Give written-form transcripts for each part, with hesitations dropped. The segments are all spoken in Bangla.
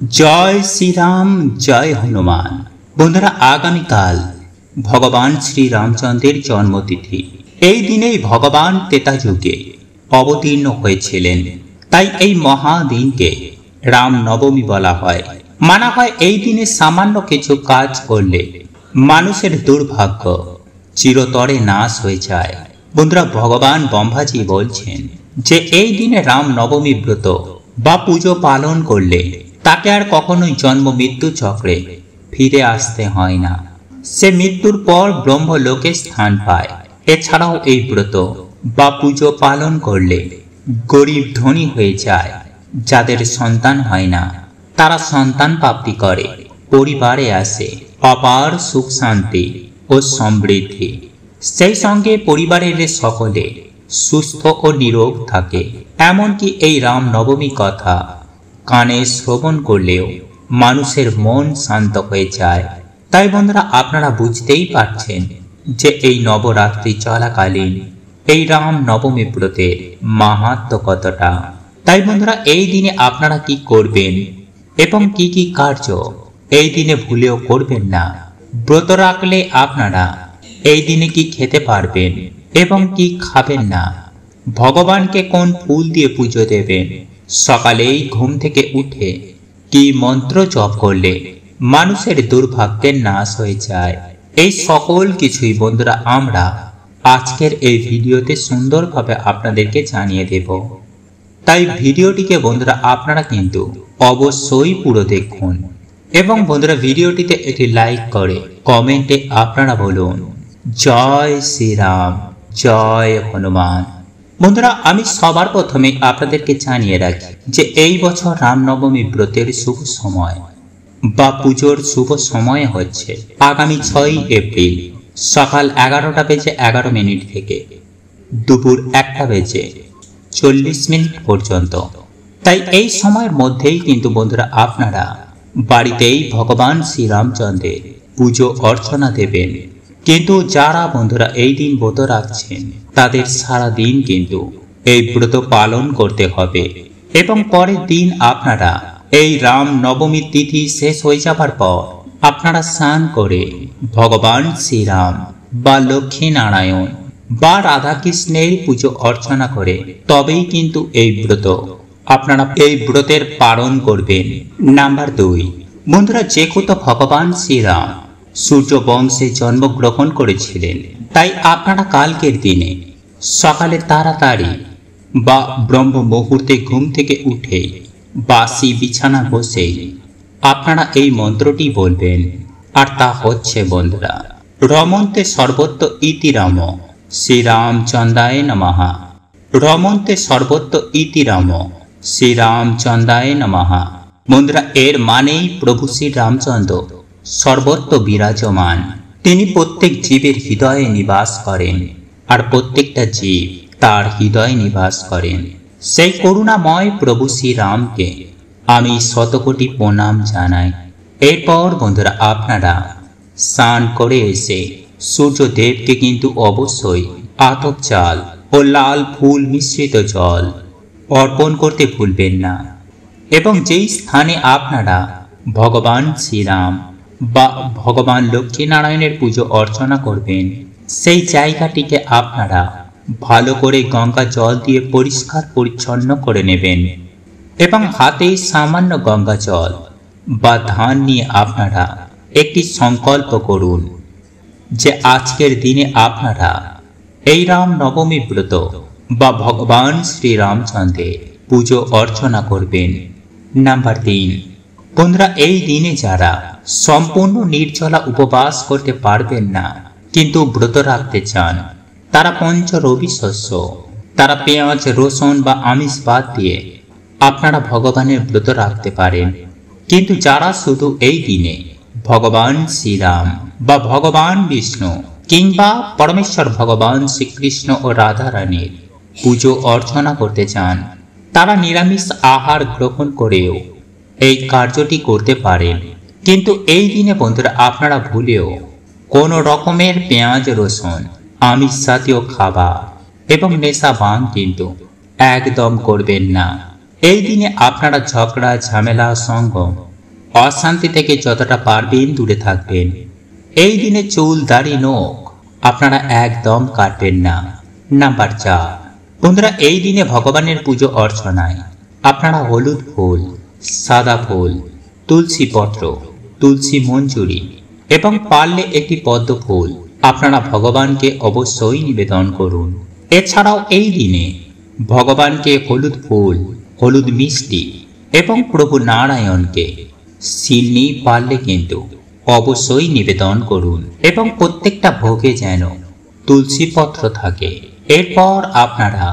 জয় শ্রীরাম, জয় হনুমান। বন্ধুরা, আগামীকাল ভগবান শ্রী রামচন্দ্রের জন্মতিথি। এই দিনেই ভগবান ত্রেতা যুগে অবতীর্ণ হয়েছিলেন। তাই এই মহাদিনকে রাম নবমী বলা হয়। মানা হয় এই দিনে সামান্য কিছু কাজ করলে মানুষের দুর্ভাগ্য চিরতরে নাশ হয়ে যায়। বন্ধুরা, ভগবান ব্রহ্মাজি বলছেন যে এই দিনে রাম নবমী ব্রত বা পুজো পালন করলে তাকে আর কখনোই জন্ম মৃত্যু চক্রে ফিরে আসতে হয় না। সে মৃত্যুর পর ব্রহ্মলোকে স্থান পায়। এছাড়াও এই ব্রত বা পুজো পালন করলে গরিব ধনী হয়ে যায়। যাদের সন্তান হয় না তারা সন্তান প্রাপ্তি করে, পরিবারে আসে অপার সুখ শান্তি ও সমৃদ্ধি। সেই সঙ্গে পরিবারের সকলে সুস্থ ও নিরোগ থাকে। এমনকি এই রাম নবমী কথা কানে শ্রবণ করলেও মানুষের মন শান্ত হয়ে যায়। তাই বন্ধুরা, আপনারা বুঝতেই পারছেন যে এই নবরাত্রি চলাকালীন এই রাম নবমী ব্রতের মাহাত্ম্য কতটা। তাই বন্ধুরা, এই দিনে আপনারা কি করবেন এবং কি কি কার্য এই দিনে ভুলেও করবেন না। ব্রত রাখলে আপনারা এই দিনে কি খেতে পারবেন এবং কি খাবেন না, ভগবানকে কোন ফুল দিয়ে পুজো দেবেন, সকালেই ঘুম থেকে উঠে কি মন্ত্র জপ করলে মানুষের দুর্ভাগ্যের নাশ হয়ে যায়, এই সকল কিছুই বন্ধুরা আমরা আজকের এই ভিডিওতে সুন্দরভাবে আপনাদেরকে জানিয়ে দেব। তাই ভিডিওটিকে বন্ধুরা আপনারা কিন্তু অবশ্যই পুরো দেখুন এবং বন্ধুরা ভিডিওটিতে একটি লাইক করে কমেন্টে আপনারা বলুন জয় শ্রীরাম, জয় হনুমান। বন্ধুরা, আমি সবার প্রথমে আপনাদেরকে জানিয়ে রাখি যে এই বছর রামনবমী ব্রতের শুভ সময় বা পুজোর শুভ সময় হচ্ছে আগামী 6 এপ্রিল সকাল 11টা বেজে 11 মিনিট থেকে দুপুর 1টা বেজে 40 মিনিট পর্যন্ত। তাই এই সময়ের মধ্যেই কিন্তু বন্ধুরা আপনারা বাড়িতেই ভগবান শ্রীরামচন্দ্রের পুজো অর্চনা দেবেন। কিন্তু যারা বন্ধুরা এই দিন ব্রত রাখছেন তাদের সারা দিন কিন্তু এই ব্রত পালন করতে হবে এবং পরের দিন আপনারা এই রাম নবমী তিথি শেষ হয়ে যাবার পর আপনারা স্নান করে ভগবান শ্রীরাম বা লক্ষ্মী নারায়ণ বা রাধাকৃষ্ণের পুজো অর্চনা করে তবেই কিন্তু এই ব্রত আপনারা এই ব্রতের পালন করবেন। নাম্বার 2, বন্ধুরা, যেহেতু ভগবান শ্রীরাম সূর্য বংশে জন্মগ্রহণ করেছিলেন তাই আপনারা কালকের দিনে সকালে তাড়াতাড়ি বা ব্রহ্ম মুহূর্তে ঘুম থেকে উঠে বাসি বিছানা বসে আপনারা এই মন্ত্রটি বলবেন। আর তা হচ্ছে বন্ধুরা, রমন্তে সর্বত্র ইতি রাম শ্রীরামচন্দ্রায় নমঃ। রমন্তে সর্বত্র ইতি রাম শ্রীরামচন্দ্রায় নমঃ। বন্ধুরা, এর মানেই প্রভু শ্রী রামচন্দ্র সর্বত্র বিরাজমান। তিনি প্রত্যেক জীবের হৃদয়ে নিবাস করেন আর প্রত্যেকটা জীব তার হৃদয়ে নিবাস করেন। সেই করুণাময় প্রভু শ্রীরামকে আমি শতকোটি প্রণাম জানাই। এরপর বন্ধুরা আপনারা স্নান করে এসে সূর্যদেবকে কিন্তু অবশ্যই আতপ চাল ও লাল ফুল মিশ্রিত জল অর্পণ করতে ভুলবেন না এবং যেই স্থানে আপনারা ভগবান শ্রীরাম বা ভগবান লক্ষ্মীনারায়ণের পুজো অর্চনা করবেন সেই জায়গাটিকে আপনারা ভালো করে গঙ্গা জল দিয়ে পরিষ্কার পরিচ্ছন্ন করে নেবেন এবং হাতে সামান্য গঙ্গা জল বা ধান নিয়ে আপনারা একটি সংকল্প করুন যে আজকের দিনে আপনারা এই রাম নবমী ব্রত বা ভগবান শ্রীরামচন্দ্রের পুজো অর্চনা করবেন। নাম্বার 3, বন্ধুরা, এই দিনে যারা সম্পূর্ণ নির্জলা উপবাস করতে পারবেন না কিন্তু ব্রত রাখতে চান তারা পঞ্চ রবি শস্য, তারা পেঁয়াজ রসুন বা আমিষ বাদ দিয়ে আপনারা ভগবানের ব্রত রাখতে পারেন। কিন্তু যারা শুধু এই দিনে ভগবান শ্রীরাম বা ভগবান বিষ্ণু কিংবা পরমেশ্বর ভগবান শ্রীকৃষ্ণ ও রাধা রানীর পুজো অর্চনা করতে চান তারা নিরামিষ আহার গ্রহণ করেও এই কার্যটি করতে পারেন। কিন্তু এই দিনে বন্ধুরা আপনারা ভুলেও কোনো রকমের পেঁয়াজ রসুন, আমিষ জাতীয় খাবার এবং নেশা ভাঙ কিন্তু একদম করবেন না। এই দিনে আপনারা ঝগড়া ঝামেলা সঙ্গ অশান্তি থেকে যতটা পারবেন দূরে থাকবেন। এই দিনে চুল দাড়ি নখ আপনারা একদম কাটবেন না। নাম্বার 4, বন্ধুরা এই দিনে ভগবানের পুজো অর্চনায় আপনারা হলুদ ফুল, সাদা ফুল, তুলসী পত্র, তুলসী মঞ্জুরি এবং পারলে একটি পদ্ম ফুল আপনারা ভগবানকে অবশ্যই নিবেদন করুন। এছাড়াও এই দিনে ভগবানকে হলুদ ফুল, হলুদ মিষ্টি এবং প্রভু নারায়ণকে সিন্নি পারলে কিন্তু অবশ্যই নিবেদন করুন এবং প্রত্যেকটা ভোগে যেন তুলসী পত্র থাকে। এরপর আপনারা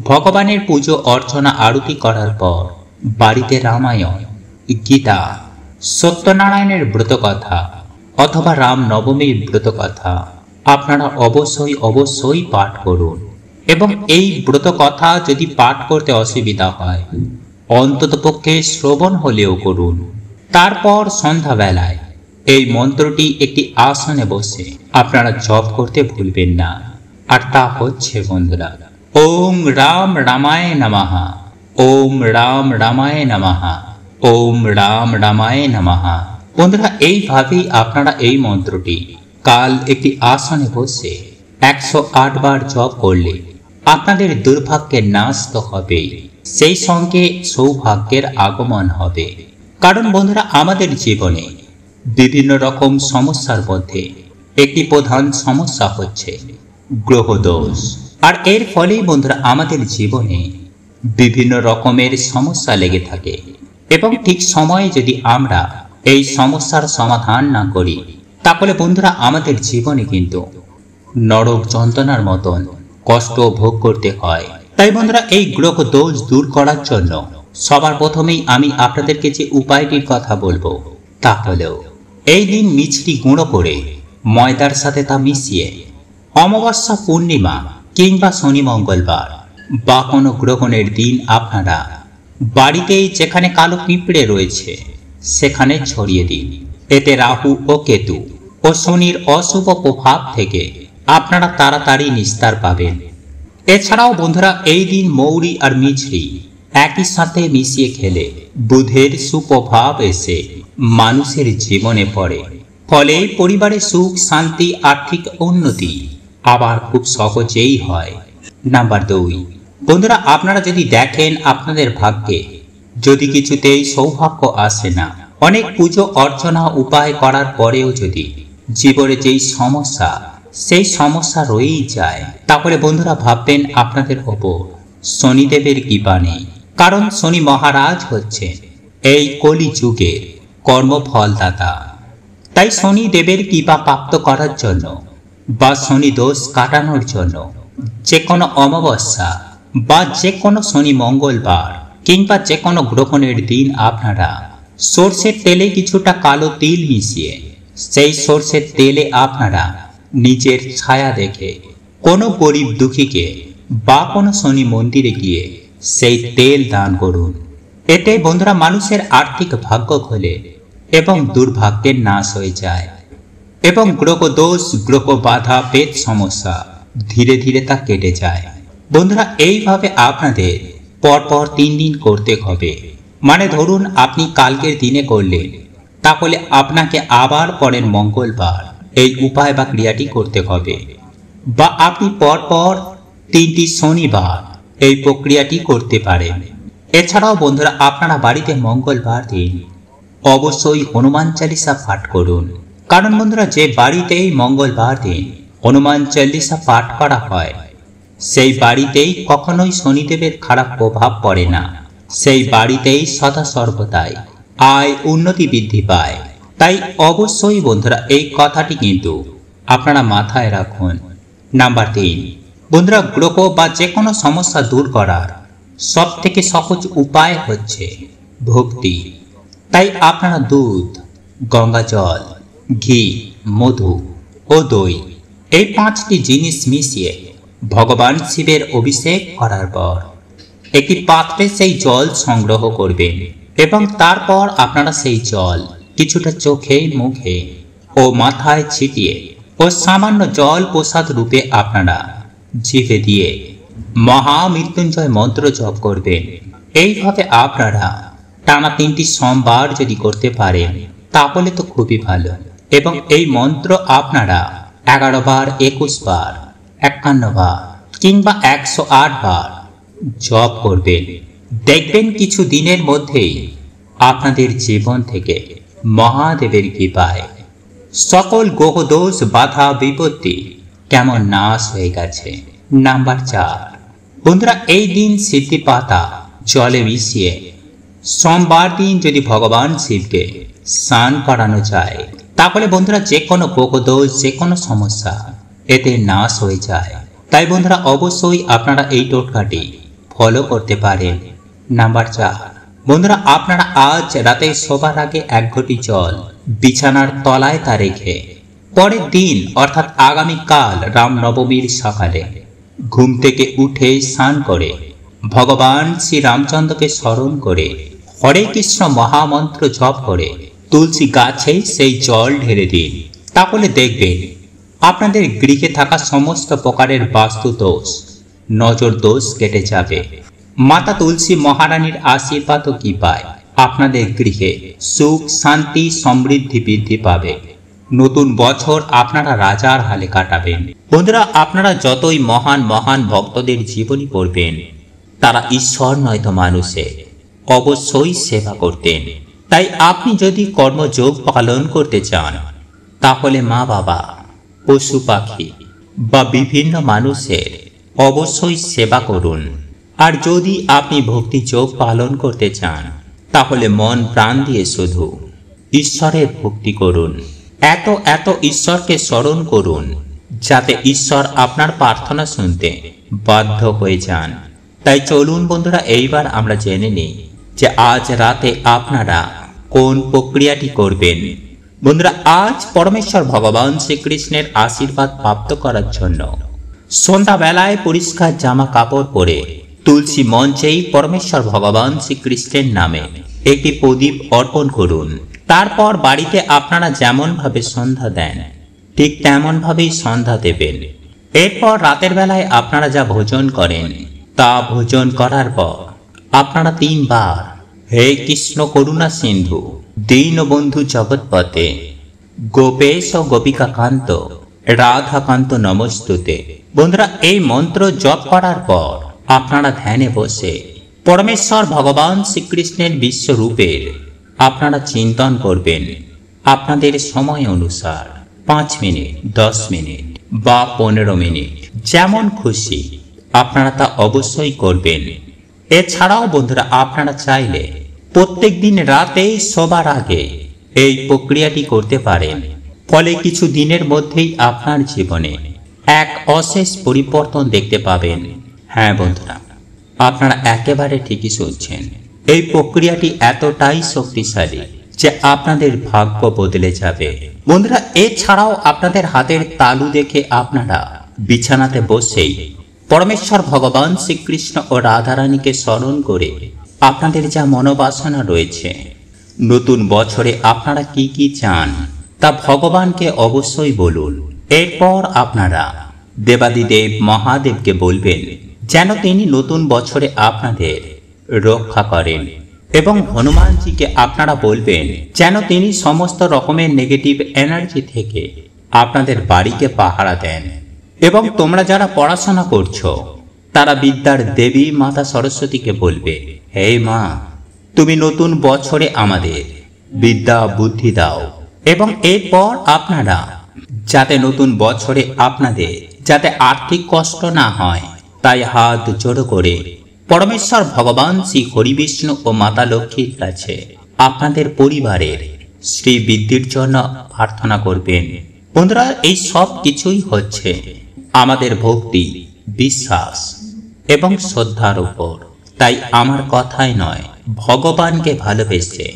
ভগবানের পুজো অর্চনা আরতি করার পর বাড়িতে রামায়ণ, গীতা, সত্যনারায়ণের ব্রতকথা অথবা রাম নবমীর ব্রতকথা আপনারা অবশ্যই পাঠ করুন এবং এই ব্রতকথা যদি পাঠ করতে অসুবিধা হয় অন্ততপক্ষে শ্রবণ হলেও করুন। তারপর সন্ধ্যাবেলায় এই মন্ত্রটি একটি আসনে বসে আপনারা জপ করতে ভুলবেন না, আর তা হচ্ছে বন্ধুরা ওম রাম রামায় নমঃ, ওম রাম রামায় নমঃ, ওম রাম রামায় নমঃ। বন্ধুরা এইভাবেই আপনারা এই মন্ত্রটি কাল একটি আসনে বসে 108 বার জপ করলে আপনাদের দুর্ভাগ্যের নাশ তো হবে, সেই সঙ্গে সৌভাগ্যের আগমন হবে। কারণ বন্ধুরা আমাদের জীবনে বিভিন্ন রকম সমস্যার মধ্যে একটি প্রধান সমস্যা হচ্ছে গ্রহ দোষ, আর এর ফলেই বন্ধুরা আমাদের জীবনে বিভিন্ন রকমের সমস্যা লেগে থাকে এবং ঠিক সময়ে যদি আমরা এই সমস্যার সমাধান না করি তাহলে বন্ধুরা আমাদের জীবনে কিন্তু নরক যন্ত্রণার মতন কষ্ট ভোগ করতে হয়। তাই বন্ধুরা এই গ্রহ দোষ দূর করার জন্য সবার প্রথমেই আমি আপনাদেরকে যে উপায়টির কথা বলবো তা হলো এই দিন মিছরি গুঁড়ো করে ময়দার সাথে তা মিশিয়ে অমাবস্যা, পূর্ণিমা কিংবা শনি মঙ্গলবার বা কোনো গ্রহণের দিন আপনারা বাড়িতেই যেখানে কালো পিঁপড়ে রয়েছে সেখানে ছড়িয়ে দিন। এতে রাহু ও কেতু ও শনির অশুভ প্রভাব থেকে আপনারা তাড়াতাড়ি নিস্তার পাবেন। এছাড়াও বন্ধুরা এই দিন মৌরি আর মিছরি একই সাথে মিশিয়ে খেলে বুধের সুপ্রভাব এসে মানুষের জীবনে পড়ে, ফলে পরিবারে সুখ, শান্তি, আর্থিক উন্নতি আবার খুব সহজেই হয়। নাম্বার 2, বন্ধুরা আপনারা যদি দেখেন আপনাদের ভাগ্যে যদি কিছুতেই সৌভাগ্য আসে না, অনেক পুজো অর্চনা উপায় করার পরেও যদি জীবনে যেই সমস্যা সেই সমস্যা রয়েই যায়, তাহলে বন্ধুরা ভাববেন আপনাদের ওপর শনিদেবের কৃপা নেই। কারণ শনি মহারাজ হচ্ছেন এই কলি যুগের কর্মফলদাতা। তাই শনি দেবের কৃপা প্রাপ্ত করার জন্য বা শনি দোষ কাটানোর জন্য যে কোনো অমাবস্যা বা যে কোনো শনি মঙ্গলবার কিংবা যে কোনো গ্রহণের দিন আপনারা সর্ষের তেলে কিছুটা কালো তিল মিশিয়ে সেই সর্ষের তেলে আপনারা নিজের ছায়া দেখে কোনো গরিব দুঃখীকে বা কোনো শনি মন্দিরে গিয়ে সেই তেল দান করুন। এতে বন্ধুরা মানুষের আর্থিক ভাগ্য খোলে এবং দুর্ভাগ্যের নাশ হয়ে যায় এবং গ্রহ দোষ, গ্রহ বাধা, পেট সমস্যা ধীরে ধীরে তা কেটে যায়। বন্ধুরা এইভাবে আপনাদের পরপর 3 দিন করতে হবে। মানে ধরুন আপনি কালকের দিনে করলেন, তাহলে আপনাকে আবার পরের মঙ্গলবার এই উপায় বা ক্রিয়াটি করতে হবে, বা আপনি পরপর 3টি শনিবার এই প্রক্রিয়াটি করতে পারেন। এছাড়াও বন্ধুরা আপনারা বাড়িতে মঙ্গলবার দিন অবশ্যই হনুমান চালিসা পাঠ করুন। কারণ বন্ধুরা যে বাড়িতেই মঙ্গলবার দিন হনুমান চালিসা পাঠ করা হয় সেই বাড়িতেই কখনোই শনিদেবের খারাপ প্রভাব পড়ে না, সেই বাড়িতেই সদা সর্বদাই আয় উন্নতি বৃদ্ধি পায়। তাই অবশ্যই বন্ধুরা এই কথাটি কিন্তু আপনারা মাথায় রাখুন। নাম্বার 3, বন্ধুরা গ্রহ বা যে কোনো সমস্যা দূর করার সব থেকে সহজ উপায় হচ্ছে ভক্তি। তাই আপনারা দুধ, গঙ্গা জল, ঘি, মধু ও দই এই 5টি জিনিস মিশিয়ে ভগবান শিবের অভিষেক করার পর একটি পাত্রে সেই জল সংগ্রহ করবেন এবং তারপর আপনারা সেই জল কিছুটা চোখে, মুখে ও মাথায় ছিটিয়ে ও সামান্য জল প্রসাদ রূপে আপনারা জিভে দিয়ে মহামৃত্যুঞ্জয় মন্ত্র জপ করবেন। এইভাবে আপনারা টানা 3টি সোমবার যদি করতে পারেন তাহলে তো খুবই ভালো। এবং এই মন্ত্র আপনারা 11 বার, 21 বার, 51 বার কিংবা 108 বার জপ করবেন। দেখবেন কিছু দিনের মধ্যেই আপনাদের জীবন থেকে মহাদেবের কৃপায় সকল গ্রহদোষ, বাধা, বিপত্তি কেমন নাশ হয়ে গেছে। নাম্বার 4, বন্ধুরা এই দিন সিদ্ধি পাতা জলে মিশিয়ে সোমবার দিন যদি ভগবান শিবকে স্নান করানো যায় তাহলে বন্ধুরা যে কোনো গ্রহদোষ, যে কোনো সমস্যা এতে নাশ হয়ে যায়। তাই বন্ধুরা অবশ্যই আপনারা এই টোটকাটি ফলো করতে পারেন। নাম্বার 4, বন্ধুরা আপনারা আজ রাতে শোবার আগে 1 ঘটি জল বিছানার তলায় তা রেখে পরের দিন অর্থাৎ আগামীকাল রামনবমীর সকালে ঘুম থেকে উঠে স্নান করে ভগবান শ্রী রামচন্দ্রকে স্মরণ করে হরে কৃষ্ণ মহামন্ত্র জপ করে তুলসী গাছে সেই জল ঢেলে দিন। তাহলে দেখবেন আপনাদের গৃহে থাকা সমস্ত প্রকারের বাস্তু দোষ, নজর দোষ কেটে যাবে। মাতা তুলসী মহারানীর আশীর্বাদ ও কৃপায় আপনাদের গৃহে সুখ, শান্তি, সমৃদ্ধি বৃদ্ধি পাবে। নতুন বছর আপনারা রাজার হালে কাটাবেন। বন্ধুরা আপনারা যতই মহান মহান ভক্তদের জীবনী পড়বেন তারা ঈশ্বর নয়তো মানুষের অবশ্যই সেবা করতেন। তাই আপনি যদি কর্মযোগ পালন করতে চান তাহলে মা বাবা, পশু পাখি বা বিভিন্ন মানুষের অবশ্যই সেবা করুন। আর যদি আপনি ভক্তি যোগ পালন করতে চান তাহলে মন প্রাণ দিয়ে শুধু ঈশ্বরের ভক্তি করুন। এত ঈশ্বরকে স্মরণ করুন যাতে ঈশ্বর আপনার প্রার্থনা শুনতে বাধ্য হয়ে যান। তাই চলুন বন্ধুরা এইবার আমরা জেনে নিই যে আজ রাতে আপনারা কোন প্রক্রিয়াটি করবেন। বন্ধুরা আজ পরমেশ্বর ভগবান শ্রীকৃষ্ণের আশীর্বাদ প্রাপ্ত করার জন্য সন্ধ্যাবেলায় পরিষ্কার জামা কাপড় পরে তুলসী মঞ্চেই পরমেশ্বর ভগবান শ্রীকৃষ্ণের নামে একটি প্রদীপ অর্পণ করুন। তারপর বাড়িতে আপনারা যেমন ভাবে সন্ধ্যা দেন ঠিক তেমন ভাবেই সন্ধ্যা দেবেন। এরপর রাতের বেলায় আপনারা যা ভোজন করেন তা ভোজন করার পর আপনারা 3 বার হে কৃষ্ণ করুণা সিন্ধু দীনবন্ধু জগৎপতে গোপেশ ও গোপিকা কান্ত রাধাকান্ত নমস্তুতে। বন্ধুরা এই মন্ত্র জপ করার পর আপনারা ধ্যানে বসে পরমেশ্বর ভগবান শ্রীকৃষ্ণের বিশ্বরূপের আপনারা চিন্তন করবেন। আপনাদের সময় অনুসার 5 মিনিট, 10 মিনিট বা 15 মিনিট যেমন খুশি আপনারা তা অবশ্যই করবেন। এছাড়াও বন্ধুরা আপনারা চাইলে প্রত্যেক দিন রাতে শোবার আগে এই প্রক্রিয়াটি করতে পারেন। ফলে কিছু দিনের মধ্যেই আপনার জীবনে এক অশেষ পরিবর্তন দেখতে পাবেন। হ্যাঁ বন্ধুরা আপনারা একেবারে ঠিকই শুনছেন। এই প্রক্রিয়াটি এতটাই শক্তিশালী যে আপনাদের ভাগ্য বদলে যাবে। বন্ধুরা এছাড়াও আপনাদের হাতের তালু দেখে আপনারা বিছানাতে বসেই পরমেশ্বর ভগবান শ্রীকৃষ্ণ ও রাধারানীকে স্মরণ করে আপনাদের যা মনোবাসনা রয়েছে, নতুন বছরে আপনারা কি কি চান তা ভগবানকে অবশ্যই বলুন। এরপর আপনারা দেবাদিদেব মহাদেবকে বলবেন যেন তিনি নতুন বছরে আপনাদের রক্ষা করেন এবং হনুমানজিকে আপনারা বলবেন যেন তিনি সমস্ত রকমের নেগেটিভ এনার্জি থেকে আপনাদের বাড়িকে পাহারা দেন। এবং তোমরা যারা পড়াশোনা করছো তারা বিদ্যার দেবী মাতা সরস্বতীকে বলবে হে মা তুমি নতুন বছরে আমাদের বিদ্যা বুদ্ধি দাও। এবং এরপর আপনারা যাতে নতুন বছরে আপনাদের যাতে আর্থিক কষ্ট না হয় তাই হাত জোড়ো করে পরমেশ্বর ভগবান শ্রী হরিবিষ্ণু ও মাতা লক্ষ্মীর কাছে আপনাদের পরিবারের শ্রী বৃদ্ধির জন্য প্রার্থনা করবেন। বন্ধুরা এই সব কিছুই হচ্ছে আমাদের ভক্তি, বিশ্বাস এবং শ্রদ্ধার উপর। তাই আমার কথাই নয় ভগবানকে ভালোবেসে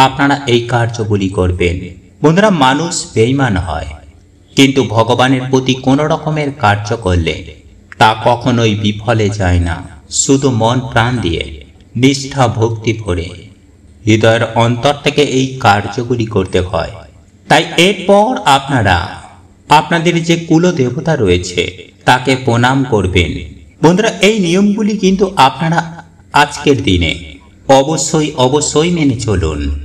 আপনারা এই কার্যগুলি করবেন। বন্ধুরা মানুষ বেঈমান হয় কিন্তু ভগবানের প্রতি কোনো রকমের কার্য করলে তা কখনোই বিফলে যায় না। শুধু মন প্রাণ দিয়ে নিষ্ঠা ভক্তি ভরে হৃদয়ের অন্তর থেকে এই কার্যগুলি করতে হয়। তাই এরপর আপনারা আপনাদের যে কুলদেবতা রয়েছে তাকে প্রণাম করবেন। বন্ধুরা এই নিয়মগুলি কিন্তু আপনারা আজকের দিনে অবশ্যই অবশ্যই মেনে চলুন।